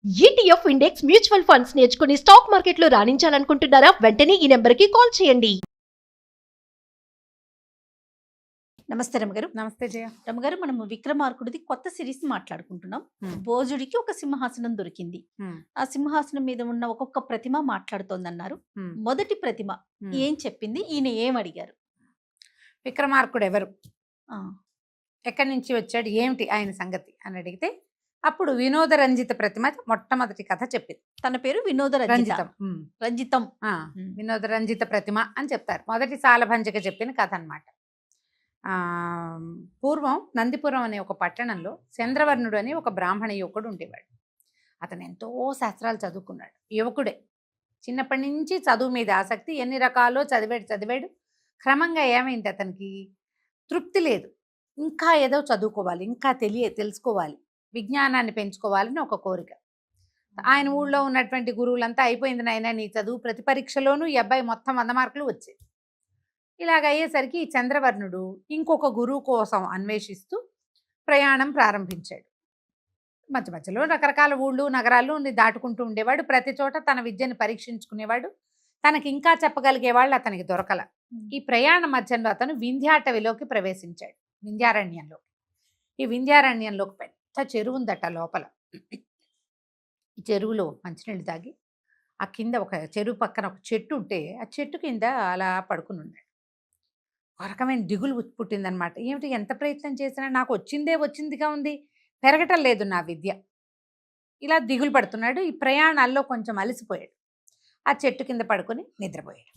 ETF index mutual funds నేర్చుకుని stock మార్కెట్లో రాణించాలనుకుంటున్నారా? వెంటనే ఈ నెంబర్కి కాల్ చేయండి. నమస్తే రమగారు. నమస్తే జయ. రమగారు, మనము విక్రమార్కుడిది కొత్త సిరీస్ మాట్లాడుకుంటున్నాం. భోజుడికి ఒక సింహాసనం దొరికింది. ఆ సింహాసనం మీద ఉన్న ఒక్కొక్క ప్రతిమ మాట్లాడుతోందన్నారు. మొదటి ప్రతిమ ఏం చెప్పింది? ఈయన ఏం అడిగారు? విక్రమార్కుడు ఎవరు, ఎక్కడి నుంచి వచ్చాడు, ఏమిటి ఆయన సంగతి అని అడిగితే అప్పుడు వినోద రంజిత ప్రతిమ మొట్టమొదటి కథ చెప్పింది. తన పేరు వినోద రంజితం. వినోద రంజిత ప్రతిమ అని చెప్తారు. మొదటి సాలభంజిక చెప్పిన కథ అన్నమాట. పూర్వం నందిపురం అనే ఒక పట్టణంలో చంద్రవర్ణుడు అని ఒక బ్రాహ్మణ యువకుడు ఉండేవాడు. అతను ఎంతో శాస్త్రాలు చదువుకున్నాడు. యువకుడే, చిన్నప్పటి నుంచి చదువు మీద ఆసక్తి, ఎన్ని రకాలో చదివాడు. క్రమంగా ఏమైంది, అతనికి తృప్తి లేదు. ఇంకా ఏదో చదువుకోవాలి, ఇంకా తెలుసుకోవాలి, విజ్ఞానాన్ని పెంచుకోవాలని ఒక కోరిక. ఆయన ఊళ్ళో ఉన్నటువంటి గురువులంతా అయిపోయింది నాయన నీ చదువు, ప్రతి పరీక్షలోనూ ఈ అబ్బాయి మొత్తం 100 మార్కులు వచ్చాయి. ఇలాగ అయ్యేసరికి ఈ చంద్రవర్ణుడు ఇంకొక గురువు కోసం అన్వేషిస్తూ ప్రయాణం ప్రారంభించాడు. మధ్య మధ్యలో రకరకాల ఊళ్ళు నగరాలు దాటుకుంటూ ఉండేవాడు. ప్రతి చోట తన విద్యను పరీక్షించుకునేవాడు. తనకి ఇంకా చెప్పగలిగే వాళ్ళు అతనికి దొరకల. ఈ ప్రయాణ మధ్యలో అతను వింధ్యాటవిలోకి ప్రవేశించాడు, వింధ్యారణ్యంలో. ఈ వింధ్యారణ్యంలోకి పెద్ద చెరువు ఉందట లోపల. ఈ చెరువులో మంచినీళ్ళు తాగి ఆ కింద ఒక చెరువు పక్కన ఒక చెట్టు ఉంటే ఆ చెట్టు కింద అలా పడుకుని ఉన్నాడు. ఒక రకమైన దిగులు పుట్టిందనమాట. ఏమిటి, ఎంత ప్రయత్నం చేసినా నాకు వచ్చిందిగా ఉంది, పెరగటం లేదు నా విద్య. ఇలా దిగులు పడుతున్నాడు. ఈ ప్రయాణాల్లో కొంచెం అలసిపోయాడు. ఆ చెట్టు కింద పడుకొని నిద్రపోయాడు.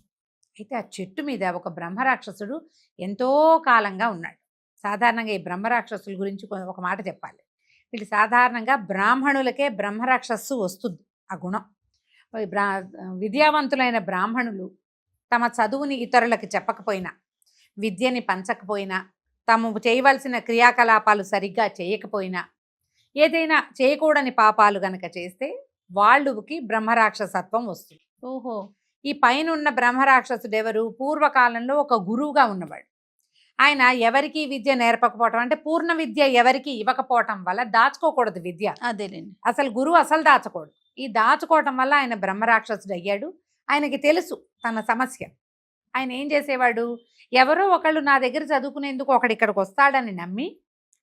అయితే ఆ చెట్టు మీద ఒక బ్రహ్మరాక్షసుడు ఎంతో కాలంగా ఉన్నాడు. సాధారణంగా ఈ బ్రహ్మరాక్షసుల గురించి ఒక మాట చెప్పాలి. వీళ్ళు సాధారణంగా బ్రాహ్మణులకే బ్రహ్మరాక్షస్సు వస్తుంది ఆ గుణం. విద్యావంతులైన బ్రాహ్మణులు తమ చదువుని ఇతరులకు చెప్పకపోయినా, విద్యని పంచకపోయినా, తాము చేయవలసిన క్రియాకలాపాలు సరిగ్గా చేయకపోయినా, ఏదైనా చేయకూడని పాపాలు గనక చేస్తే వాళ్ళకి బ్రహ్మరాక్షసత్వం వస్తుంది. ఓహో. ఈ పైన ఉన్న బ్రహ్మరాక్షసుడు ఎవరు? పూర్వకాలంలో ఒక గురువుగా ఉన్నవాడు. ఆయన ఎవరికి విద్య నేర్పకపోవటం, అంటే పూర్ణ విద్య ఎవరికి ఇవ్వకపోవటం వల్ల దాచుకోకూడదు విద్య. అదేలేండి, అసలు గురువు అసలు దాచకూడదు. ఈ దాచుకోవటం వల్ల ఆయన బ్రహ్మరాక్షసుడు అయ్యాడు. ఆయనకి తెలుసు తన సమస్య. ఆయన ఏం చేసేవాడు, ఎవరో ఒకళ్ళు నా దగ్గర చదువుకునేందుకు ఒకడు ఇక్కడికి వస్తాడని నమ్మి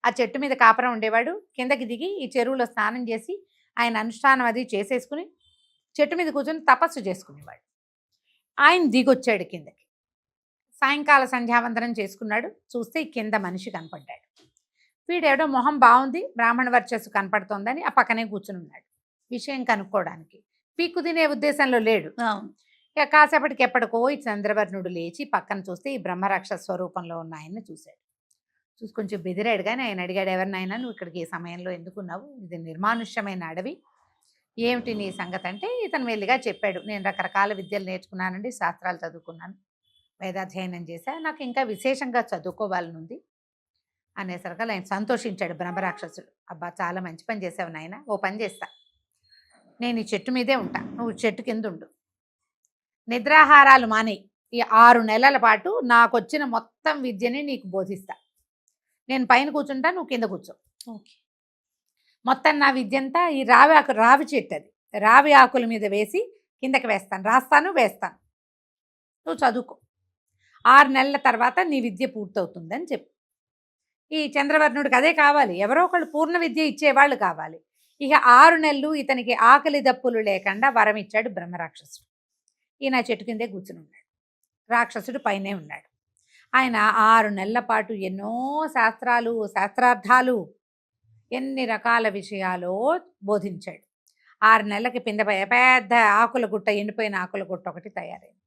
ఆ చెట్టు మీద కాపురం ఉండేవాడు. కిందకి దిగి ఈ చెరువులో స్నానం చేసి ఆయన అనుష్ఠానం అది చేసేసుకుని చెట్టు మీద కూర్చొని తపస్సు చేసుకునేవాడు. ఆయన దిగొచ్చాడు కిందకి. సాయంకాల సంధ్యావందనం చేసుకున్నాడు. చూస్తే కింద మనిషి కనపడ్డాడు. వీడేడో మొహం బాగుంది, బ్రాహ్మణ వర్చస్సు కనపడుతోందని ఆ పక్కనే కూర్చుని ఉన్నాడు విషయం కనుక్కోవడానికి. పీక్కు తినే ఉద్దేశంలో లేడు. ఇక కాసేపటికి ఎప్పటికో ఈ చంద్రవర్ణుడు లేచి పక్కన చూస్తే ఈ బ్రహ్మరాక్షస స్వరూపంలో ఉన్న ఆయన్ని చూశాడు. చూసి కొంచెం బెదిరాడు. కానీ ఆయన అడిగాడు, ఎవరినైనా నువ్వు ఇక్కడికి ఈ సమయంలో ఎందుకున్నావు, ఇది నిర్మానుష్యమైన అడవి, ఏమిటి నీ సంగతి అంటే ఇతను మెల్లిగా చెప్పాడు, నేను రకరకాల విద్యలు నేర్చుకున్నానండి, శాస్త్రాలు చదువుకున్నాను, వేదాధ్యయనం చేశా, నాకు ఇంకా విశేషంగా చదువుకోవాలని ఉంది అనేసరికి ఆయన సంతోషించాడు బ్రహ్మరాక్షసుడు. అబ్బా చాలా మంచి పని చేసావు నాయన, ఓ పని చేస్తా, నేను ఈ చెట్టు మీదే ఉంటా, నువ్వు చెట్టు కింద ఉండు, నిద్రాహారాలు మానేయి, ఈ 6 నెలల పాటు నాకు వచ్చిన మొత్తం విద్యని నీకు బోధిస్తా, నేను పైన కూర్చుంటా, నువ్వు కింద కూర్చో, ఓకే, మొత్తం నా విద్య అంతా ఈ రావి చెట్టు, అది రావి ఆకుల మీద వేసి కిందకి రాస్తాను వేస్తాను, నువ్వు చదువుకో, 6 నెలల తర్వాత నీ విద్య పూర్తవుతుందని చెప్పు. ఈ చంద్రవర్ణుడికి అదే కావాలి, ఎవరో ఒకళ్ళు పూర్ణ విద్య ఇచ్చేవాళ్ళు కావాలి. ఇక 6 నెలలు ఇతనికి ఆకలి దప్పులు లేకుండా వరం ఇచ్చాడు బ్రహ్మరాక్షసుడు. ఈయన చెట్టు కిందే కూర్చుని ఉన్నాడు, రాక్షసుడు పైనే ఉన్నాడు. ఆయన 6 నెలల పాటు ఎన్నో శాస్త్రార్థాలు, ఎన్ని రకాల విషయాలు బోధించాడు. 6 నెలలకి పెద్ద ఆకుల గుట్ట, ఎండిపోయిన ఆకుల గుట్ట ఒకటి తయారైంది.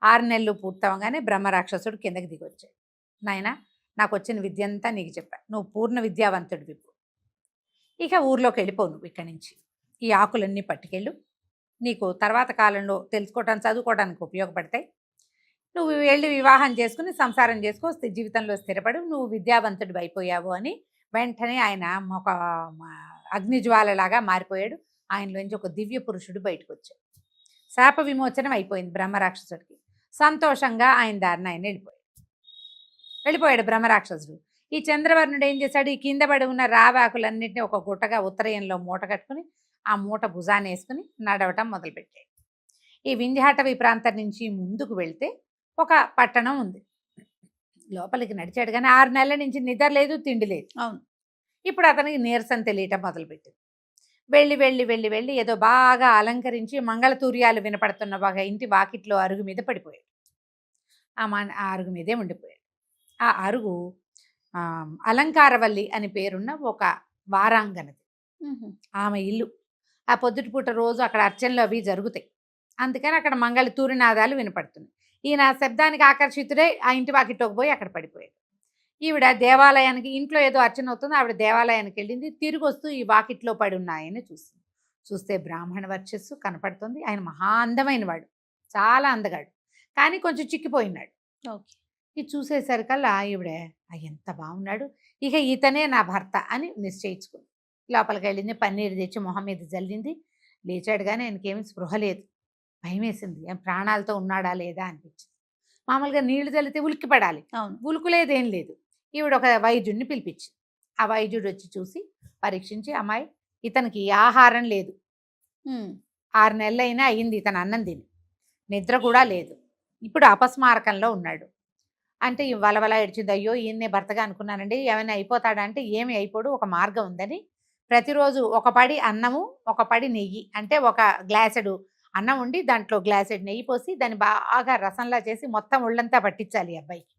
6 నెలలు పూర్తవగానే బ్రహ్మరాక్షసుడు కిందకి దిగొచ్చాడు. నాయన, నాకు వచ్చిన విద్య అంతా నీకు చెప్పా, నువ్వు పూర్ణ విద్యావంతుడివి, ఇక ఊర్లోకి వెళ్ళిపోవు, నువ్వు ఇక్కడి నుంచి ఈ ఆకులన్నీ పట్టుకెళ్ళు, నీకు తర్వాత కాలంలో చదువుకోవడానికి ఉపయోగపడతాయి, నువ్వు వెళ్ళి వివాహం చేసుకుని సంసారం చేసుకో, జీవితంలో స్థిరపడు, నువ్వు విద్యావంతుడు అయిపోయావు అని వెంటనే ఆయన ఒక అగ్నిజ్వాలలాగా మారిపోయాడు. ఆయనలోంచి ఒక దివ్య పురుషుడు బయటకు వచ్చాడు. శాప విమోచనం అయిపోయింది బ్రహ్మరాక్షసుడికి. సంతోషంగా ఆయన దారిని ఆయన వెళ్ళిపోయాడు బ్రహ్మరాక్షసుడు. ఈ చంద్రవర్ణుడు ఏం చేశాడు, ఈ కింద పడి ఉన్న రావాకులన్నింటినీ ఒక గుట్టగా ఉత్తరయంలో మూట కట్టుకుని ఆ మూట భుజాన్ని వేసుకుని నడవటం మొదలుపెట్టాడు. ఈ వింధ్యాటవి ప్రాంతం నుంచి ముందుకు వెళ్తే ఒక పట్టణం ఉంది. లోపలికి నడిచాడు కానీ 6 నెలల నుంచి నిద్ర లేదు, తిండి లేదు. అవును. ఇప్పుడు అతనికి నీరసం తెలియటం మొదలుపెట్టింది. వెళ్ళి వెళ్ళి వెళ్ళి వెళ్ళి ఏదో బాగా అలంకరించి మంగళతూర్యాలు వినపడుతున్న ఒక ఇంటి వాకిట్లో అరుగు మీద పడిపోయాడు. ఆ అరుగు మీదే ఉండిపోయాడు. ఆ అరుగు అలంకారవల్లి అని పేరున్న ఒక వారాంగనది. ఆమె ఇల్లు. ఆ పొద్దుటిపూట రోజు అక్కడ అర్చనలు అవి జరుగుతాయి. అందుకని అక్కడ మంగళతూరినాదాలు వినపడుతున్నాయి. ఈయన శబ్దానికి ఆకర్షితుడై ఆ ఇంటి వాకిట్లోకి పోయి అక్కడ పడిపోయాడు. ఈవిడ దేవాలయానికి, ఇంట్లో ఏదో అర్చన అవుతుంది, ఆవిడ దేవాలయానికి వెళ్ళింది. తిరిగి వస్తూ ఈ వాకిట్లో పడి ఉన్నాయని చూస్తుంది. చూస్తే బ్రాహ్మణ వర్చస్సు కనపడుతుంది. ఆయన మహా అందమైన వాడు, చాలా అందగాడు, కానీ కొంచెం చిక్కిపోయినాడు. ఓకే. ఇది చూసేసరికల్లా ఈవిడ ఎంత బాగున్నాడు, ఇక ఇతనే నా భర్త అని నిశ్చయించుకుంది. లోపలికి వెళ్ళింది, పన్నీరు తెచ్చి మొహం మీద జల్లింది. లేచాడు కానీ ఆయనకేమీ స్పృహ లేదు. భయం వేసింది, ఏం ప్రాణాలతో ఉన్నాడా లేదా అనిపించింది. మామూలుగా నీళ్లు చల్లితే ఉలిక్కి పడాలి, అవును. ఉలుకులేదేం లేదు. ఈవిడ ఒక వైద్యుడిని పిలిపించింది. ఆ వైద్యుడు వచ్చి చూసి పరీక్షించి, అమ్మాయి ఇతనికి ఆహారం లేదు, 6 నెలలైనా అయ్యింది ఇతను అన్నం తిని, నిద్ర కూడా లేదు, ఇప్పుడు అపస్మారకంలో ఉన్నాడు అంటే ఈ వలవల ఏడ్చింది. అయ్యో ఈయన్నే భర్తగా అనుకున్నానండి, ఏమైనా అయిపోతాడా అంటే ఏమి అయిపోడు, ఒక మార్గం ఉందని ప్రతిరోజు ఒక పడి అన్నము, ఒక పడి నెయ్యి, అంటే ఒక గ్లాసెడు అన్నం ఉండి దాంట్లో గ్లాసెడ్ నెయ్యి పోసి దాన్ని బాగా రసంలా చేసి మొత్తం ఒళ్ళంతా పట్టించాలి ఈ అబ్బాయికి.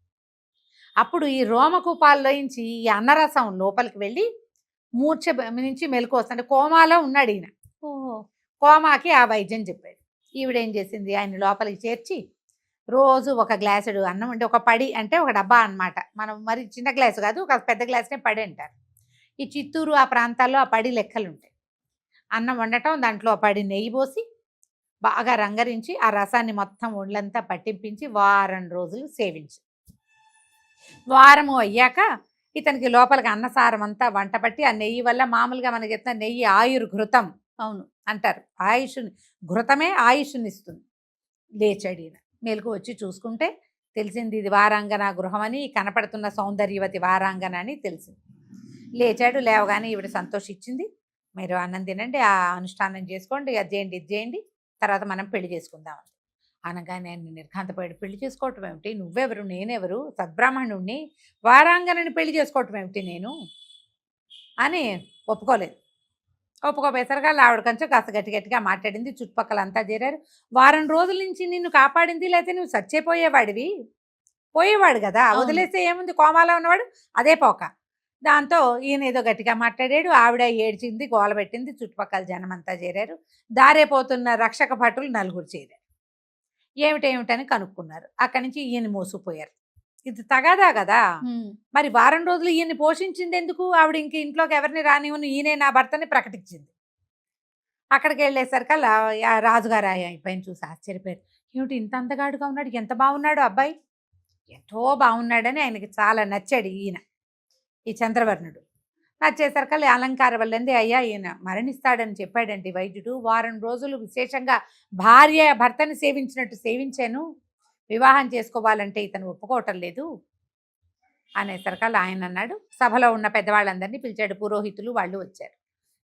అప్పుడు ఈ రోమకూపాల్లోంచి ఈ అన్నరసం లోపలికి వెళ్ళి మూర్ఛ నుంచి మెలకు వస్తుంది. కోమాలో ఉన్నాడు ఈయన. ఓహో. కోమాకి ఆ వైద్యం చెప్పాడు. ఈవిడేం చేసింది, ఆయన లోపలికి చేర్చి రోజు ఒక గ్లాసుడు అన్నం ఉంటే, ఒక పడి అంటే ఒక డబ్బా అన్నమాట, మనం మరి చిన్న గ్లాసు కాదు, ఒక పెద్ద గ్లాసునే పడి అంటారు. ఈ చిత్తూరు ఆ ప్రాంతాల్లో ఆ పడి లెక్కలు ఉంటాయి. అన్నం వండటం, దాంట్లో ఆ పడి నెయ్యి పోసి బాగా రంగరించి ఆ రసాన్ని మొత్తం ఒళ్ళంతా పట్టింపించి వారం రోజులు సేవించి, వారము అయ్యాక ఇతనికి లోపలికి అన్నసారం అంతా వంట పట్టి, ఆ నెయ్యి వల్ల మామూలుగా మనకి ఎత్తున నెయ్యి ఆయుర్ఘృతం అవును అంటారు, ఆయుష్ని, ఘృతమే ఆయుష్ని ఇస్తుంది. లేచాడు ఈయన. మేలుకు వచ్చి చూసుకుంటే తెలిసింది ఇది వారాంగన గృహం అని, కనపడుతున్న సౌందర్యవతి వారాంగన అని తెలిసింది. లేచాడు. లేవగానే ఈవిడ సంతోషించింది. మీరు అన్నం తినండి, ఆ అనుష్ఠానం చేసుకోండి, అది చేయండి, ఇది చేయండి, తర్వాత మనం పెళ్లి చేసుకుందామండి. అనగానే ఆయన నిర్ఘాంతపోయాడు. పెళ్లి చేసుకోవటం ఏమిటి, నువ్వెవరు, నేనెవరు, సద్బ్రాహ్మణుణ్ణి, వారాంగనని పెళ్లి చేసుకోవటం ఏమిటి నేను అని ఒప్పుకోలేదు. ఒప్పుకోపోయేసరిగా ఆవిడ కొంచెం కాస్త గట్టి గట్టిగా మాట్లాడింది. చుట్టుపక్కల అంతా చేరారు. వారం రోజుల నుంచి నిన్ను కాపాడింది, లేకపోతే నువ్వు చచ్చిపోయేవాడివి, పోయేవాడు కదా, వదిలేస్తే ఏముంది, కోమాలో ఉన్నవాడు అదే పోక. దాంతో ఈయన ఏదో గట్టిగా మాట్లాడాడు. ఆవిడ ఏడ్చింది, గోల పెట్టింది. చుట్టుపక్కల జనం అంతా చేరారు. దారేపోతున్న రక్షక భటులు 4 చేరారు. ఏమిటేమిటని కనుక్కున్నారు. అక్కడి నుంచి ఈయన మోసుకుపోయారు. ఇది తగాదా కదా. మరి వారం రోజులు ఈయన్ని పోషించింది ఎందుకు? ఆవిడ ఇంక ఇంట్లోకి ఎవరిని రానివ్వను, ఈయనే నా భర్తని ప్రకటించింది. అక్కడికి వెళ్ళేసరికల్లా రాజుగారు అబ్బాయిని చూసి ఆశ్చర్యపోయారు. ఏమిటి ఇంత అందగాడుగా ఉన్నాడు, ఎంత బాగున్నాడు అబ్బాయి, ఎంతో బాగున్నాడని ఆయనకి చాలా నచ్చాడు ఈయన, ఈ చంద్రవర్ణుడు. నచ్చేసరికల్లా అలంకార వల్లంది, అయ్యా ఈయన మరణిస్తాడని చెప్పాడండి వైద్యుడు, వారం రోజులు విశేషంగా భార్య భర్తని సేవించినట్టు సేవించాను, వివాహం చేసుకోవాలంటే ఇతను ఒప్పుకోవటం లేదు అనేసరికల్లా ఆయన అన్నాడు. సభలో ఉన్న పెద్దవాళ్ళందరినీ పిలిచాడు, పురోహితులు వాళ్ళు వచ్చారు.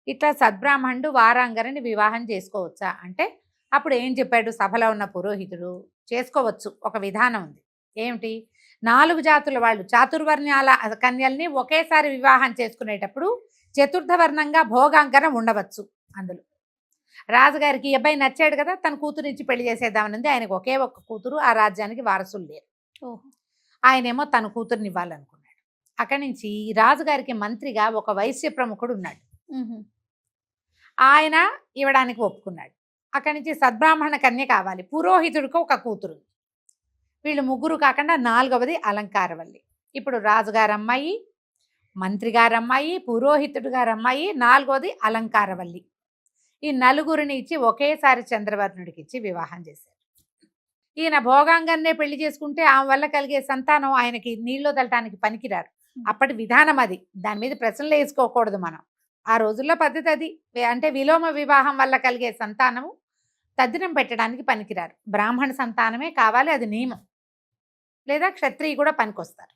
ఇట్లా సద్బ్రాహ్మణుడు వారాంగరని వివాహం చేసుకోవచ్చా అంటే అప్పుడు ఏం చెప్పాడు సభలో ఉన్న పురోహితుడు, చేసుకోవచ్చు, ఒక విధానం ఉంది. ఏమిటి? 4 జాతుల వాళ్ళు చాతుర్వర్ణ్యాల కన్యల్ని ఒకేసారి వివాహం చేసుకునేటప్పుడు చతుర్థవర్ణంగా భోగాంకరం ఉండవచ్చు. అందులో రాజుగారికి అబ్బాయి నచ్చాడు కదా, తన కూతురించి పెళ్లి చేసేద్దామనింది. ఆయనకు ఒకే ఒక్క కూతురు, ఆ రాజ్యానికి వారసులు లేరు. ఆయనేమో తన కూతుర్ని ఇవ్వాలనుకున్నాడు. అక్కడి నుంచి రాజుగారికి మంత్రిగా ఒక వైశ్య ప్రముఖుడు ఉన్నాడు, ఆయన ఇవ్వడానికి ఒప్పుకున్నాడు. అక్కడి నుంచి సద్బ్రాహ్మణ కన్య కావాలి, పురోహితుడికి ఒక కూతురు. వీళ్ళు 3 కాకుండా 4వది అలంకారవల్లి. ఇప్పుడు రాజుగారు అమ్మాయి, మంత్రి గారు అమ్మాయి, పురోహితుడు గారు అమ్మాయి, 4వది అలంకారవల్లి. ఈ 4గురిని ఇచ్చి ఒకేసారి చంద్రవర్ణుడికి ఇచ్చి వివాహం చేశారు. ఈయన భోగాంగన్నే పెళ్లి చేసుకుంటే ఆమె వల్ల కలిగే సంతానం ఆయనకి నీళ్ళు తల్లటానికి పనికిరారు. అప్పటి విధానం అది, దాని మీద ప్రశ్నలు వేసుకోకూడదు మనం. ఆ రోజుల్లో పద్ధతి అది. అంటే విలోమ వివాహం వల్ల కలిగే సంతానము తద్దినం పెట్టడానికి పనికిరారు, బ్రాహ్మణ సంతానమే కావాలి, అది నియమం. లేదా క్షత్రియ కూడా పనికొస్తారు.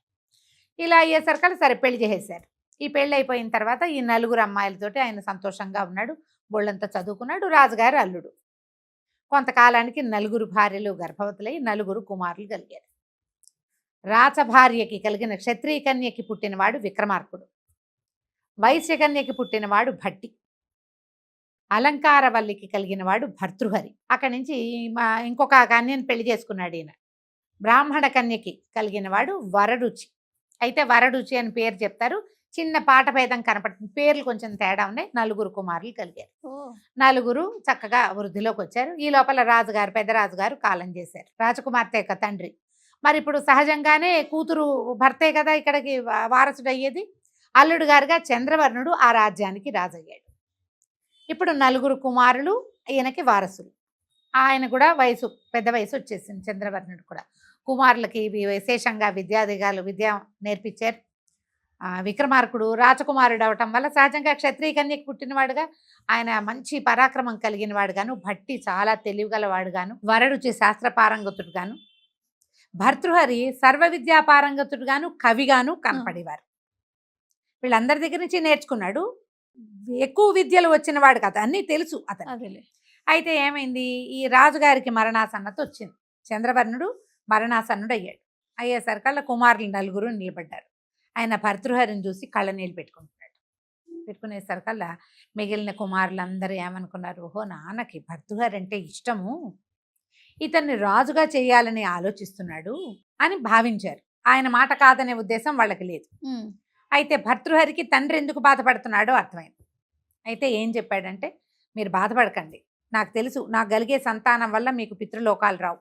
ఇలా అయ్యేసరికల్లా సరే పెళ్లి చేసేసారు. ఈ పెళ్ళి అయిపోయిన తర్వాత ఈ 4 అమ్మాయిలతోటి ఆయన సంతోషంగా ఉన్నాడు. బోళ్ళంతా చదువుకున్నాడు. రాజుగారి అల్లుడు. కొంతకాలానికి 4 భార్యలు గర్భవతులై 4 కుమారులు కలిగారు. రాచభార్యకి కలిగిన క్షత్రియ కన్యకి పుట్టినవాడు విక్రమార్కుడు. వైశ్యకన్యకి పుట్టినవాడు భట్టి. అలంకారవల్లికి కలిగినవాడు భర్తృహరి. అక్కడి నుంచి ఇంకొక కన్యను పెళ్లి చేసుకున్నాడు ఈయన. బ్రాహ్మణ కన్యకి కలిగినవాడు వరరుచి. అయితే వరరుచి అని పేరు చెప్తారు, చిన్న పాట భేదం కనపడుతుంది, పేర్లు కొంచెం తేడా ఉన్నాయి. 4 కుమారులు కలిగారు. 4 చక్కగా వృద్ధిలోకి వచ్చారు. ఈ లోపల రాజుగారు, పెద్ద రాజుగారు కాలం చేశారు. రాజకుమార్తె యొక్క తండ్రి. మరి ఇప్పుడు సహజంగానే కూతురు భర్తే కదా ఇక్కడికి వారసుడు అయ్యేది. అల్లుడు గారుగా చంద్రవర్ణుడు ఆ రాజ్యానికి రాజయ్యాడు. ఇప్పుడు 4 కుమారులు ఈయనకి వారసులు. ఆయన కూడా పెద్ద వయసు వచ్చేసింది. చంద్రవర్ణుడు కూడా కుమారులకి విశేషంగా విద్య నేర్పించారు. విక్రమార్కుడు రాజకుమారుడు అవటం వల్ల సహజంగా క్షత్రియ కన్యకి పుట్టినవాడుగా ఆయన మంచి పరాక్రమం కలిగిన వాడుగాను, భట్టి చాలా తెలివిగలవాడుగాను, వరరుచి శాస్త్ర పారంగతుడుగాను, భర్తృహరి సర్వ విద్యా పారంగతుడుగాను, కవిగాను కనపడేవారు. వీళ్ళందరి దగ్గర నుంచి నేర్చుకున్నాడు. ఎక్కువ విద్యలు వచ్చిన వాడు కదా, అన్నీ తెలుసు అతను. అయితే ఏమైంది, ఈ రాజుగారికి మరణాసన్నత వచ్చింది. చంద్రవర్ణుడు మరణాసన్నుడు అయ్యేసరికల్లా కుమారులు 4 నిలబడ్డారు. ఆయన భర్తృహరిని చూసి కళ్ళనీళ్ళు పెట్టుకుంటున్నాడు. పెట్టుకునేసరికల్లా మిగిలిన కుమారులందరూ ఏమనుకున్నారు, ఓహో నాన్నకి భర్తృహరి అంటే ఇష్టము, ఇతన్ని రాజుగా చేయాలని ఆలోచిస్తున్నాడు అని భావించారు. ఆయన మాట కాదనే ఉద్దేశం వాళ్ళకి లేదు. అయితే భర్తృహరికి తండ్రి ఎందుకు బాధపడుతున్నాడో అర్థమైంది. అయితే ఏం చెప్పాడంటే, మీరు బాధపడకండి, నాకు తెలుసు నాకు కలిగే సంతానం వల్ల మీకు పితృలోకాలు రావు.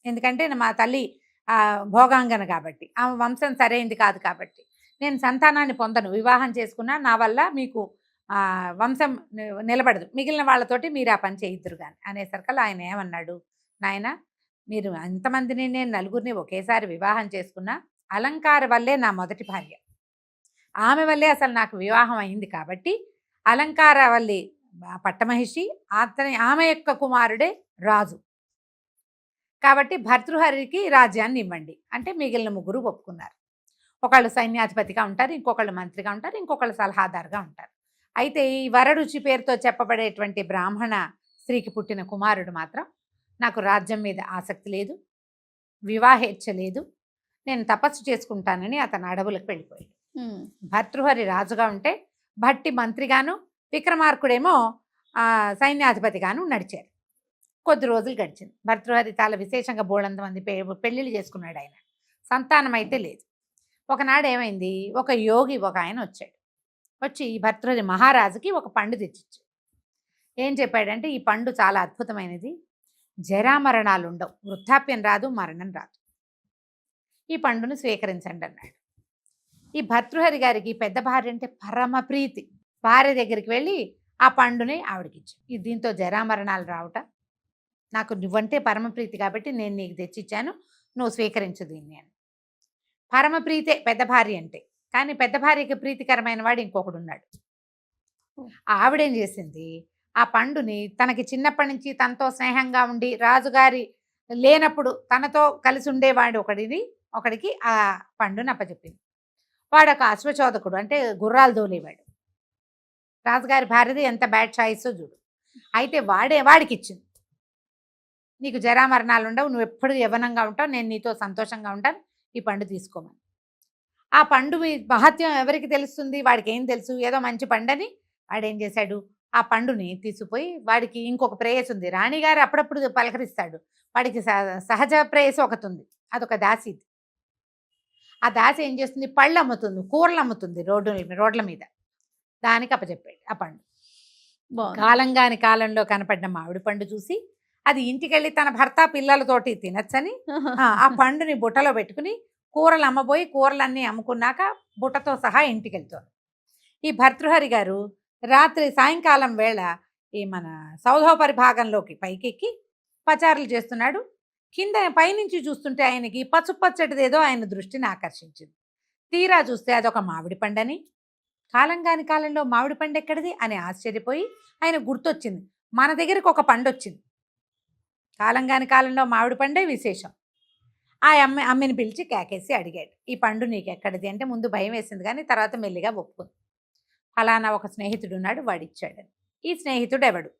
ఎందుకంటే మా తల్లి భోగాంగన కాబట్టి, ఆమె వంశం సరైంది కాదు కాబట్టి నేను సంతానాన్ని పొందను. వివాహం చేసుకున్నా నా వల్ల మీకు వంశం నిలబడదు, మిగిలిన వాళ్ళతోటి మీరు ఆ పని చేయిద్దురు కానీ అనేసరికల్లా ఆయన ఏమన్నాడు, నాయన మీరు అంతమందిని నేను 4 ఒకేసారి వివాహం చేసుకున్నా అలంకార వల్లే నా మొదటి భార్య, ఆమె వల్లే అసలు నాకు వివాహం అయింది కాబట్టి అలంకార వల్లి పట్టమహిషి, ఆమె యొక్క కుమారుడే రాజు కాబట్టి భర్తృహరికి రాజ్యాన్ని ఇవ్వండి అంటే మిగిలిన 3 ఒప్పుకున్నారు. ఒకళ్ళు సైన్యాధిపతిగా ఉంటారు, ఇంకొకళ్ళు మంత్రిగా ఉంటారు, ఇంకొకళ్ళు సలహాదారుగా ఉంటారు. అయితే ఈ వరరుచి పేరుతో చెప్పబడేటువంటి బ్రాహ్మణ స్త్రీకి పుట్టిన కుమారుడు మాత్రం నాకు రాజ్యం మీద ఆసక్తి లేదు, వివాహేచ్ఛ లేదు, నేను తపస్సు చేసుకుంటానని అతను అడవులకు వెళ్ళిపోయాడు. భర్తృహరి రాజుగా ఉంటే భట్టి మంత్రిగాను, విక్రమార్కుడేమో సైన్యాధిపతిగాను నడిచారు. కొద్ది రోజులు గడిచింది. భర్తృహరి చాలా విశేషంగా బోళంతమంది పెళ్ళిళ్ళు చేసుకున్నాడు. ఆయన సంతానం అయితే లేదు. ఒకనాడు ఏమైంది, ఒక యోగి ఒక ఆయన వచ్చాడు. వచ్చి భర్తృహరి మహారాజుకి ఒక పండు తెచ్చిచ్చాడు. ఏం చెప్పాడంటే, ఈ పండు చాలా అద్భుతమైనది, జరామరణాలు ఉండవు, వృద్ధాప్యం రాదు, మరణం రాదు, ఈ పండును స్వీకరించండి అన్నాడు. ఈ భర్తృహరి గారికి పెద్ద భార్య అంటే పరమ ప్రీతి. భార్య దగ్గరికి వెళ్ళి ఆ పండుని ఆవిడకి ఇచ్చాడు. దీంతో జరామరణాలు రావట, నాకు నువ్వంటే పరమప్రీతి కాబట్టి నేను నీకు తెచ్చిచ్చాను, నువ్వు స్వీకరించు దీన్ని అని. పరమప్రీతే పెద్ద భార్య అంటే. కానీ పెద్ద భార్యకి ప్రీతికరమైన వాడు ఇంకొకడు ఉన్నాడు. ఆవిడేం చేసింది, ఆ పండుని తనకి చిన్నప్పటి నుంచి తనతో స్నేహంగా ఉండి రాజుగారి లేనప్పుడు తనతో కలిసి ఉండేవాడు ఒకడికి ఆ పండుని అప్పచెప్పింది. వాడు ఒక అశ్వచోదకుడు, అంటే గుర్రాలు దోలేవాడు. రాజుగారి భార్యది ఎంత బ్యాడ్ చాయిస్ చూడు. అయితే వాడికి ఇచ్చింది, నీకు జరామరణాలు ఉండవు, నువ్వు ఎప్పుడు యవ్వనంగా ఉంటావు, నేను నీతో సంతోషంగా ఉంటాను, ఈ పండు తీసుకోమని. ఆ పండు మహత్యం ఎవరికి తెలుస్తుంది, వాడికి ఏం తెలుసు, ఏదో మంచి పండని వాడు ఏం చేశాడు, ఆ పండుని తీసుకుపోయి, వాడికి ఇంకొక ప్రేయస్ ఉంది, రాణిగారు అప్పుడప్పుడు పలకరిస్తాడు, వాడికి సహజ ప్రేయస్ ఒకటి ఉంది, అదొక దాసి. ఆ దాసి ఏం చేస్తుంది, పళ్ళు అమ్ముతుంది, కూరలు అమ్ముతుంది రోడ్ల మీద, దానికి అప్పచెప్పాడు ఆ పండు. కాలంగాని కాలంలో కనపడిన మామిడి పండు చూసి అది ఇంటికెళ్ళి తన భర్త పిల్లలతోటి తినచ్చని ఆ పండుని బుట్టలో పెట్టుకుని కూరలు అమ్మబోయి కూరలన్నీ అమ్ముకున్నాక బుట్టతో సహా ఇంటికి వెళ్తారు. ఈ భర్తృహరి గారు రాత్రి సాయంకాలం వేళ ఈ మన సౌధోపరి భాగంలోకి పైకెక్కి పచారులు చేస్తున్నాడు. కింద పైనుంచి చూస్తుంటే ఆయనకి పచ్చటిదేదో ఆయన దృష్టిని ఆకర్షించింది. తీరా చూస్తే అదొక మామిడి పండని, కాలంగాని కాలంలో మామిడి పండు ఎక్కడిది అని ఆశ్చర్యపోయి ఆయన గుర్తొచ్చింది, మన దగ్గరికి ఒక పండు వచ్చింది, కాలంగాని కాలంలో మామిడి పండే విశేషం. ఆ అమ్మిని పిలిచి కేకేసి అడిగాడు, ఈ పండు నీకు ఎక్కడిది అంటే ముందు భయం వేసింది కానీ తర్వాత మెల్లిగా ఒప్పుకుంది. ఫలానా ఒక స్నేహితుడు ఉన్నాడు, వాడిచ్చాడని. ఈ స్నేహితుడు ఎవడు,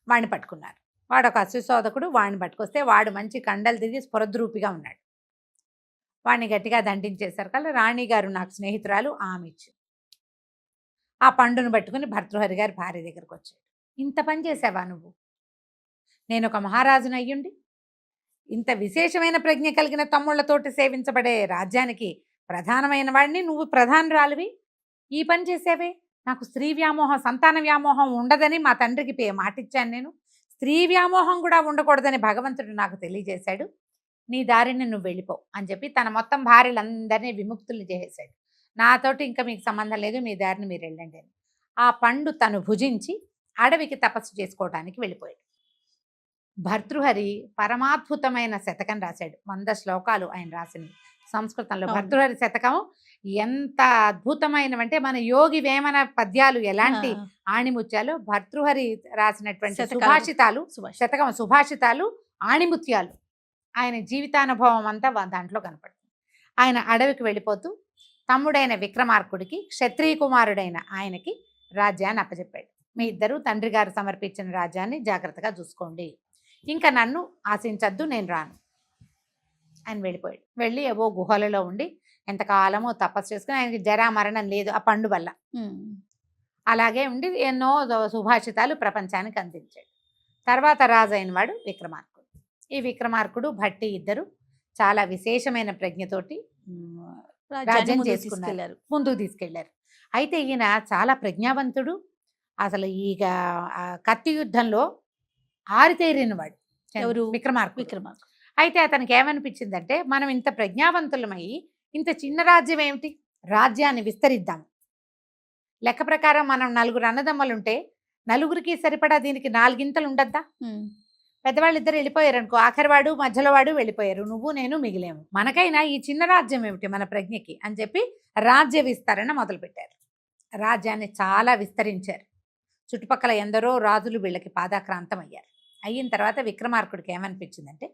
వాడిని పట్టుకున్నారు. వాడు ఒక అశుశోధకుడు, వాడిని పట్టుకొస్తే వాడు మంచి కండలు తిరిగి స్ఫురద్రూపిగా ఉన్నాడు. వాడిని గట్టిగా దండించేశారు కల్లా రాణిగారు నాకు స్నేహితురాలు ఆమె ఇచ్చి ఆ పండును పట్టుకుని భర్తృహరి గారి భార్య దగ్గరకు వచ్చాడు. ఇంత పని చేసావా నువ్వు? నేను ఒక మహారాజును అయ్యుండి ఇంత విశేషమైన ప్రజ్ఞ కలిగిన తమ్ముళ్లతోటి సేవించబడే రాజ్యానికి ప్రధానమైన వాడిని నువ్వు ప్రధానురాలివి, ఈ పని చేసావే. నాకు స్త్రీ వ్యామోహం, సంతాన వ్యామోహం ఉండదని మా తండ్రికి మాటిచ్చాను. నేను స్త్రీ వ్యామోహం కూడా ఉండకూడదని భగవంతుడు నాకు తెలియజేశాడు. నీ దారిని నువ్వు వెళ్ళిపో అని చెప్పి తన మొత్తం భార్యలందరినీ విముక్తులు చేసేశాడు. నాతోటి ఇంకా మీకు సంబంధం లేదు, మీ దారిని మీరు వెళ్ళండి అని. ఆ పండు తను భుజించి అడవికి తపస్సు చేసుకోవడానికి వెళ్ళిపోయాడు. భర్తృహరి పరమాద్భుతమైన శతకం రాశాడు. 100 శ్లోకాలు ఆయన రాసినవి సంస్కృతంలో. భర్తృహరి శతకం ఎంత అద్భుతమైనవంటే మన యోగి వేమన పద్యాలు ఎలాంటి ఆణిముత్యాలు, భర్తృహరి రాసినటువంటి సుభాషితాలు, శతకం సుభాషితాలు ఆణిముత్యాలు. ఆయన జీవితానుభవం అంతా దాంట్లో కనపడుతుంది. ఆయన అడవికి వెళ్ళిపోతూ తమ్ముడైన విక్రమార్కుడికి క్షత్రియ కుమారుడైన ఆయనకి రాజ్యాన్ని అప్పచెప్పాడు. మీ ఇద్దరు తండ్రి గారు సమర్పించిన రాజ్యాన్ని జాగ్రత్తగా చూసుకోండి, ఇంకా నన్ను ఆశించద్దు, నేను రాను. ఆయన వెళ్ళిపోయాడు. వెళ్ళి ఏవో గుహలలో ఉండి ఎంతకాలమో తపస్సు చేసుకుని ఆయనకి జరా మరణం లేదు ఆ పండు వల్ల. అలాగే ఉండి ఎన్నో సుభాషితాలు ప్రపంచానికి అందించాడు. తర్వాత రాజు అయిన వాడు విక్రమార్కుడు. ఈ విక్రమార్కుడు భట్టి ఇద్దరు చాలా విశేషమైన ప్రజ్ఞతోటి రాజ్యం చేసుకున్నారు, ముందుకు తీసుకెళ్లారు. అయితే ఈయన చాలా ప్రజ్ఞావంతుడు. అసలు ఈగ కత్తి యుద్ధంలో ఆరితేరినవాడు ఎవరు? విక్రమార్కుడు. అయితే అతనికి ఏమనిపించిందంటే, మనం ఇంత ప్రజ్ఞావంతులమై ఇంత చిన్న రాజ్యం ఏమిటి, రాజ్యాన్ని విస్తరిద్దాం. లెక్క ప్రకారం మనం 4 అన్నదమ్మలుంటే నలుగురికి సరిపడా దీనికి 4 ఇంతలు ఉండద్దా? పెద్దవాళ్ళు ఇద్దరు వెళ్ళిపోయారు అనుకో, ఆఖరివాడు మధ్యలో వాడు వెళ్ళిపోయారు, నువ్వు నేను మిగిలేము. మనకైనా ఈ చిన్న రాజ్యం ఏమిటి మన ప్రజ్ఞకి అని చెప్పి రాజ్య విస్తరణ మొదలుపెట్టారు. రాజ్యాన్ని చాలా విస్తరించారు. చుట్టుపక్కల ఎందరో రాజులు వీళ్ళకి పాదాక్రాంతం అయ్యారు. అయిన తర్వాత విక్రమార్కుడికి ఏమనిపించిందంటే,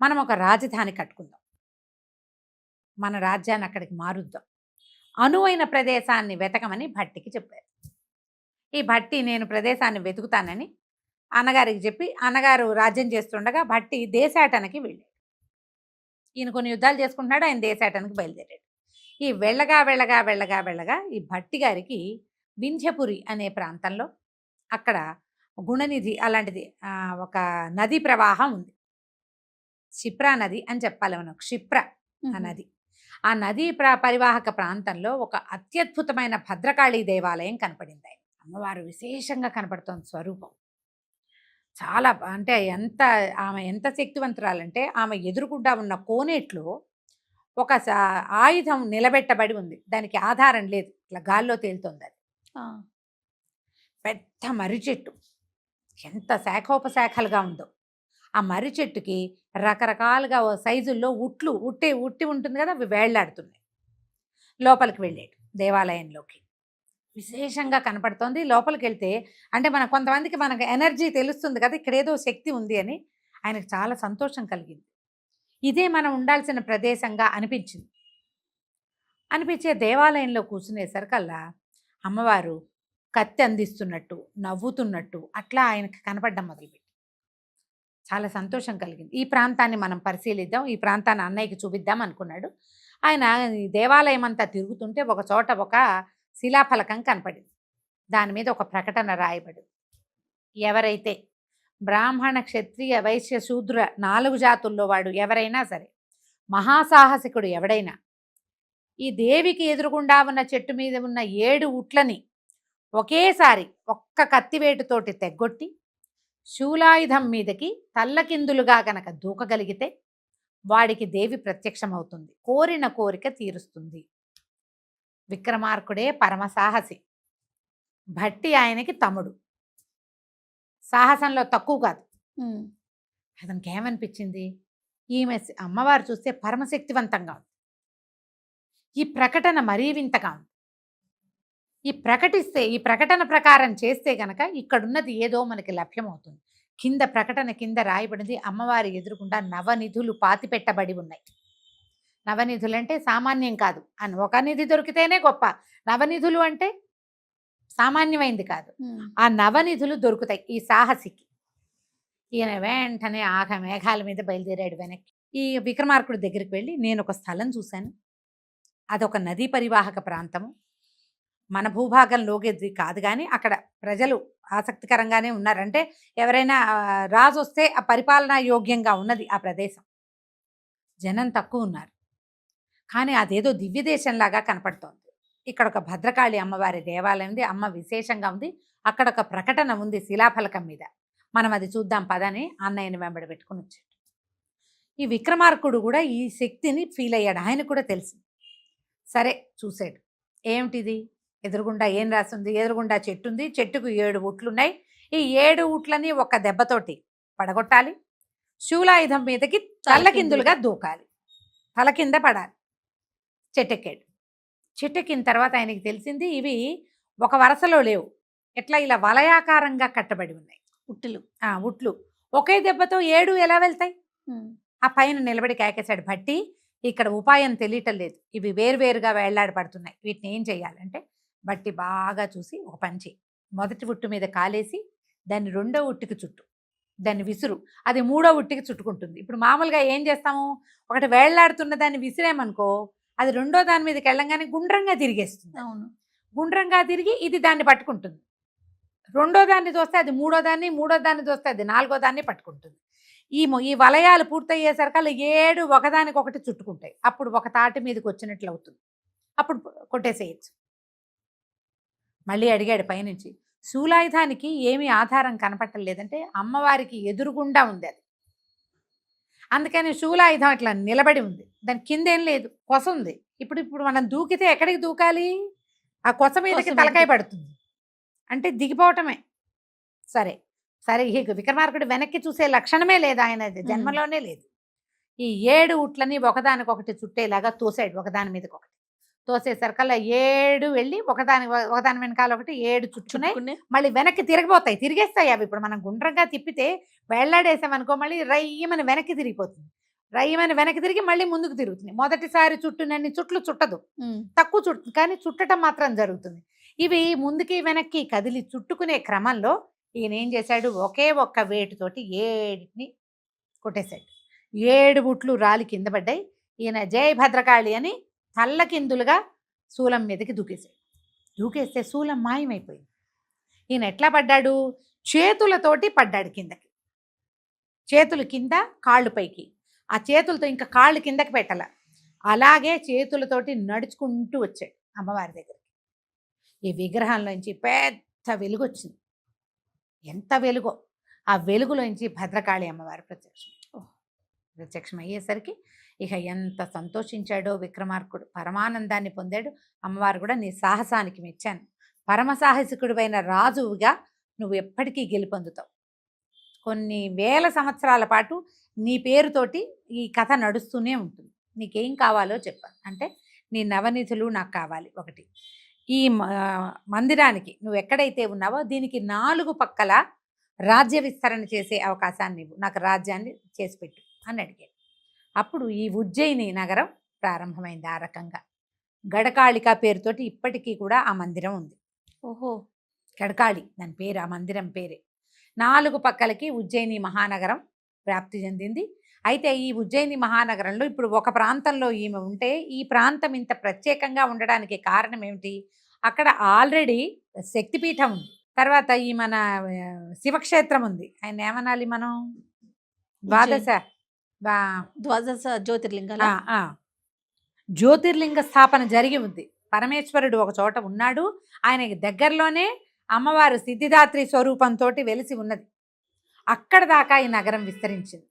మనం ఒక రాజధాని కట్టుకుందాం, మన రాజ్యాన్ని అక్కడికి మారుద్దాం, అనువైన ప్రదేశాన్ని వెతకమని భట్టికి చెప్పారు. ఈ భట్టి నేను ప్రదేశాన్ని వెతుకుతానని అన్నగారికి చెప్పి, అన్నగారు రాజ్యం చేస్తుండగా భట్టి దేశాటనకి వెళ్ళాడు. ఈయన కొన్ని యుద్ధాలు చేసుకుంటున్నాడు, ఆయన దేశాటనకి బయలుదేరాడు. ఈ వెళ్ళగా వెళ్ళగా వెళ్ళగా వెళ్ళగా ఈ భట్టి గారికి వింధ్యపురి అనే ప్రాంతంలో అక్కడ గుణనిధి అలాంటిది ఒక నది ప్రవాహం ఉంది. క్షిప్రా నది అని చెప్పాలి మనం, క్షిప్ర ఆ నది. ఆ నదీ పరివాహక ప్రాంతంలో ఒక అత్యద్భుతమైన భద్రకాళీ దేవాలయం కనపడింది. ఆయన అమ్మవారు విశేషంగా కనపడుతోంది స్వరూపం. చాలా అంటే ఆమె ఎంత శక్తివంతురాలంటే, ఆమె ఎదురుగుండా ఉన్న కోనేట్లో ఒక ఆయుధం నిలబెట్టబడి ఉంది, దానికి ఆధారం లేదు, ఇట్లా గాల్లో తేలుతోంది. అది పెద్ద మర్రి చెట్టు, ఎంత శాఖోపశాఖలుగా ఉందో. ఆ మర్రి చెట్టుకి రకరకాలుగా సైజుల్లో ఉట్టి ఉంటుంది కదా, అవి వేళ్లాడుతున్నాయి. లోపలికి వెళ్ళాడు దేవాలయంలోకి. విశేషంగా కనపడుతోంది. లోపలికి వెళ్తే అంటే కొంతమందికి మనకు ఎనర్జీ తెలుస్తుంది కదా, ఇక్కడ ఏదో శక్తి ఉంది అని. ఆయనకు చాలా సంతోషం కలిగింది. ఇదే మనం ఉండాల్సిన ప్రదేశంగా అనిపించే దేవాలయంలో కూర్చునేసరికల్లా అమ్మవారు కత్తి అందిస్తున్నట్టు, నవ్వుతున్నట్టు అట్లా ఆయనకు కనపడడం మొదలుపెట్టి చాలా సంతోషం కలిగింది. ఈ ప్రాంతాన్ని మనం పరిశీలిద్దాం, ఈ ప్రాంతాన్ని అన్నయ్యకి చూపిద్దాం అనుకున్నాడు. ఆయన ఈ దేవాలయం అంతా తిరుగుతుంటే ఒక చోట ఒక శిలాఫలకం కనపడింది. దాని మీద ఒక ప్రకటన రాయబడి, ఎవరైతే బ్రాహ్మణ క్షత్రియ వైశ్య శూద్ర 4 జాతుల్లో వాడు ఎవరైనా సరే, మహాసాహసికుడు ఎవడైనా ఈ దేవికి ఎదురుగుండా ఉన్న చెట్టు మీద ఉన్న 7 ఉట్లని ఒకేసారి ఒక్క కత్తివేటుతోటి తెగ్గొట్టి శూలాయుధం మీదకి తల్లకిందులుగా గనక దూకగలిగితే వాడికి దేవి ప్రత్యక్షమవుతుంది, కోరిన కోరిక తీరుస్తుంది. విక్రమార్కుడే పరమసాహసి, భట్టి ఆయనకి తమ్ముడు, సాహసంలో తక్కువ కాదు. అతనికి ఏమనిపించింది, ఈమె అమ్మవారు చూస్తే పరమశక్తివంతంగా ఉంది, ఈ ప్రకటన మరీ వింతగా ఉంది, ఈ ప్రకటన ప్రకారం చేస్తే గనక ఇక్కడున్నది ఏదో మనకి లభ్యమవుతుంది. ప్రకటన కింద రాయబడింది, అమ్మవారి ఎదురుకుండా నవనిధులు పాతిపెట్టబడి ఉన్నాయి. నవనిధులు అంటే సామాన్యం కాదు అని, ఒక నిధి దొరికితేనే గొప్ప, నవనిధులు అంటే సామాన్యమైంది కాదు. ఆ నవనిధులు దొరుకుతాయి ఈ సాహసికి. ఈయన వెంటనే మేఘాల మీద బయలుదేరాడు వెనక్కి. ఈ విక్రమార్కుడి దగ్గరికి వెళ్ళి, నేను ఒక స్థలం చూశాను, అదొక నదీ పరివాహక ప్రాంతము, మన భూభాగంలోకి కాదు, కానీ అక్కడ ప్రజలు ఆసక్తికరంగానే ఉన్నారంటే ఎవరైనా రాజు వస్తే ఆ పరిపాలనా యోగ్యంగా ఉన్నది ఆ ప్రదేశం. జనం తక్కువ ఉన్నారు, కానీ అదేదో దివ్య దేశంలాగా కనపడుతోంది. ఇక్కడ ఒక భద్రకాళి అమ్మవారి దేవాలయం ఉంది, అమ్మ విశేషంగా ఉంది. అక్కడ ఒక ప్రకటన ఉంది శిలాఫలకం మీద, మనం అది చూద్దాం పదని అన్నయ్యని వెంబడి పెట్టుకుని వచ్చాడు. ఈ విక్రమార్కుడు కూడా ఈ శక్తిని ఫీల్ అయ్యాడు, ఆయన కూడా తెలిసింది. సరే చూశాడు, ఏమిటిది, ఎదురుగుండా ఏం రాసింది, ఎదురుగుండా చెట్టు ఉంది, చెట్టుకు 7 ఉట్లున్నాయి, ఈ 7 ఉట్లని ఒక దెబ్బతోటి పడగొట్టాలి, శూలాయుధం మీదకి తల్లకిందులుగా దూకాలి, తల కింద పడాలి. చెట్టెక్కాడు. చెట్టెక్కిన తర్వాత ఆయనకి తెలిసింది ఇవి ఒక వరుసలో లేవు, ఎట్లా ఇలా వలయాకారంగా కట్టబడి ఉన్నాయి ఉట్లు. ఒకే దెబ్బతో 7 ఎలా వెళ్తాయి? ఆ పైన నిలబడి కేకేశాడు, భట్టి ఇక్కడ ఉపాయం తెలియటం లేదు, ఇవి వేరువేరుగా వేళ్లాడి పడుతున్నాయి, వీటిని ఏం చేయాలంటే బట్టి బాగా చూసి ఒక పని చేయి, మొదటి ఉట్టు మీద కాలేసి దాన్ని 2వ ఉట్టికి చుట్టు, దాన్ని విసురు, అది 3వ ఉట్టికి చుట్టుకుంటుంది. ఇప్పుడు మామూలుగా ఏం చేస్తాము, ఒకటి వేళ్లాడుతున్న దాన్ని విసిరేమనుకో, అది 2వ దాని మీదకి వెళ్ళంగానే గుండ్రంగా తిరిగేస్తుంది. అవును, గుండ్రంగా తిరిగి ఇది దాన్ని పట్టుకుంటుంది. 2వ దాన్ని చూస్తే అది 3వ దాన్ని, 3వ దాన్ని చూస్తే అది 4వ దాన్ని పట్టుకుంటుంది. ఈ వలయాలు పూర్తయ్యేసరికల్లా 7 ఒకదానికొకటి చుట్టుకుంటాయి. అప్పుడు ఒక తాటి మీదకి వచ్చినట్లు అవుతుంది, అప్పుడు కొట్టేసేయచ్చు. మళ్ళీ అడిగాడు పైనుంచి, శూలాయుధానికి ఏమీ ఆధారం కనపట్టం లేదంటే అమ్మవారికి ఎదురుగుండా ఉంది అది, అందుకని శూలాయుధం అట్లా నిలబడి ఉంది, దాని కిందేం లేదు, కొస ఉంది. ఇప్పుడు మనం దూకితే ఎక్కడికి దూకాలి, ఆ కొస మీదకి తలకాయ పడుతుంది, అంటే దిగిపోవటమే. సరే సరే, ఈ విక్రమార్కుడు వెనక్కి చూసే లక్షణమే లేదు, ఆయన జన్మలోనే లేదు. ఈ 7 ఉట్లని ఒకదానికొకటి చుట్టేలాగా తోసాడు, ఒకదాని మీదకి ఒకటి తోసేసరికల్లా 7 వెళ్ళి ఒకదాని వెనకాల ఒకటి 7 చుట్టుకున్నాయి. మళ్ళీ వెనక్కి తిరిగిపోతాయి, తిరిగేస్తాయి అవి. ఇప్పుడు మనం గుండ్రంగా తిప్పితే వేళ్లాడేసామనుకో మళ్ళీ రయ్యమని వెనక్కి తిరిగిపోతుంది, రయ్యమని వెనక్కి తిరిగి మళ్ళీ ముందుకు తిరుగుతుంది. మొదటిసారి చుట్టునన్ని చుట్లు చుట్టదు, తక్కువ చుట్టు, కానీ చుట్టడం మాత్రం జరుగుతుంది. ఇవి ముందుకి వెనక్కి కదిలి చుట్టుకునే క్రమంలో ఈయన ఏం చేశాడు, ఒకే ఒక్క వేటుతోటి 7ని కొట్టేశాడు. 7 ఉట్లు రాలి కింద పడ్డాయి. ఈయన జయ భద్రకాళి అని తల్లకిందులుగా శూలం మీదకి దూకేశాడు. దూకేస్తే శూలం మాయమైపోయింది. ఈయన ఎట్లా పడ్డాడు, చేతులతోటి పడ్డాడు కిందకి, చేతులు కింద కాళ్ళు పైకి, ఆ చేతులతో ఇంకా కాళ్ళు కిందకి పెట్టాల, అలాగే చేతులతోటి నడుచుకుంటూ వచ్చాడు అమ్మవారి దగ్గరికి. ఈ విగ్రహంలోంచి పెద్ద వెలుగు వచ్చింది, ఎంత వెలుగో, ఆ వెలుగులోంచి భద్రకాళి అమ్మవారు ప్రత్యక్షం అయ్యేసరికి ఇక ఎంత సంతోషించాడో విక్రమార్కుడు, పరమానందాన్ని పొందాడు. అమ్మవారు కూడా నీ సాహసానికి మెచ్చాను, పరమసాహసికుడివైన రాజువుగా నువ్వు ఎప్పటికీ గెలుపొందుతావు, కొన్ని వేల సంవత్సరాల పాటు నీ పేరుతోటి ఈ కథ నడుస్తూనే ఉంటుంది, నీకేం కావాలో చెప్పాను అంటే నీ నవనిధులు నాకు కావాలి, ఒకటి ఈ మందిరానికి నువ్వు ఎక్కడైతే ఉన్నావో దీనికి 4 పక్కల రాజ్య విస్తరణ చేసే అవకాశాన్ని ఇవ్వు, నాకు రాజ్యాన్ని చేసి పెట్టు అని అడిగాడు. అప్పుడు ఈ ఉజ్జయిని నగరం ప్రారంభమైంది. ఆ రకంగా గడకాళిక పేరుతోటి ఇప్పటికీ కూడా ఆ మందిరం ఉంది. ఓహో, గడకాళి దాని పేరు, ఆ మందిరం పేరే. 4 పక్కలకి ఉజ్జయిని మహానగరం వ్యాప్తి చెందింది. అయితే ఈ ఉజ్జయిని మహానగరంలో ఇప్పుడు ఒక ప్రాంతంలో ఈమె ఉంటే ఈ ప్రాంతం ఇంత ప్రత్యేకంగా ఉండడానికి కారణం ఏమిటి, అక్కడ ఆల్రెడీ శక్తిపీఠం ఉంది, తర్వాత ఈ మన శివక్షేత్రం ఉంది, ఆయన ఏమనాలి మనం, ద్వాదశ జ్యోతిర్లింగాల జ్యోతిర్లింగ స్థాపన జరిగి ఉంది. పరమేశ్వరుడు ఒక చోట ఉన్నాడు, ఆయనకి దగ్గరలోనే అమ్మవారు సిద్ధిదాత్రి స్వరూపంతో వెలిసి ఉన్నది. అక్కడ దాకా ఈ నగరం విస్తరించింది.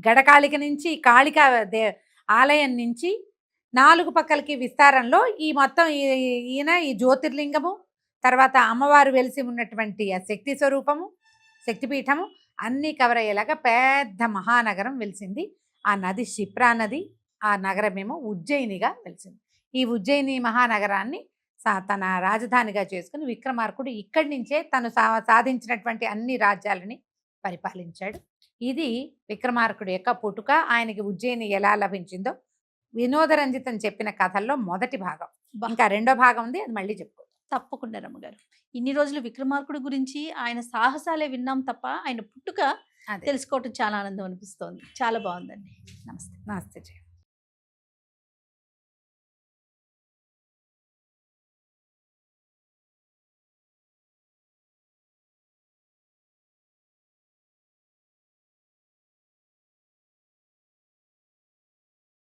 గడకాళిక నుంచి కాళికా ఆలయం నుంచి 4 పక్కలకి విస్తారంలో ఈ మొత్తం ఈయన ఈ జ్యోతిర్లింగము, తర్వాత అమ్మవారు వెలిసి ఉన్నటువంటి ఆ శక్తి స్వరూపము, శక్తిపీఠము అన్నీ కవర్ అయ్యేలాగా పెద్ద మహానగరం వెలిసింది. ఆ నది క్షిప్రా నది, ఆ నగరమేమో ఉజ్జయినిగా వెలిసింది. ఈ ఉజ్జయిని మహానగరాన్ని తన రాజధానిగా చేసుకుని విక్రమార్కుడు ఇక్కడి నుంచే తను సాధించినటువంటి అన్ని రాజ్యాలని పరిపాలించాడు. ఇది విక్రమార్కుడు యొక్క పుట్టుక. ఆయనకి ఉజ్జయిని ఎలా లభించిందో వినోదరంజితం చెప్పిన కథల్లో మొదటి భాగం. ఇంకా 2వ భాగం ఉంది, అది మళ్ళీ చెప్పుకో. తప్పకుండా రమ్మగారు. ఇన్ని రోజులు విక్రమార్కుడి గురించి ఆయన సాహసాలే విన్నాం తప్ప ఆయన పుట్టుక అదే. తెలుసుకోవటం చాలా ఆనందం అనిపిస్తోంది. చాలా బాగుందండి. నమస్తే. నమస్తే జయ.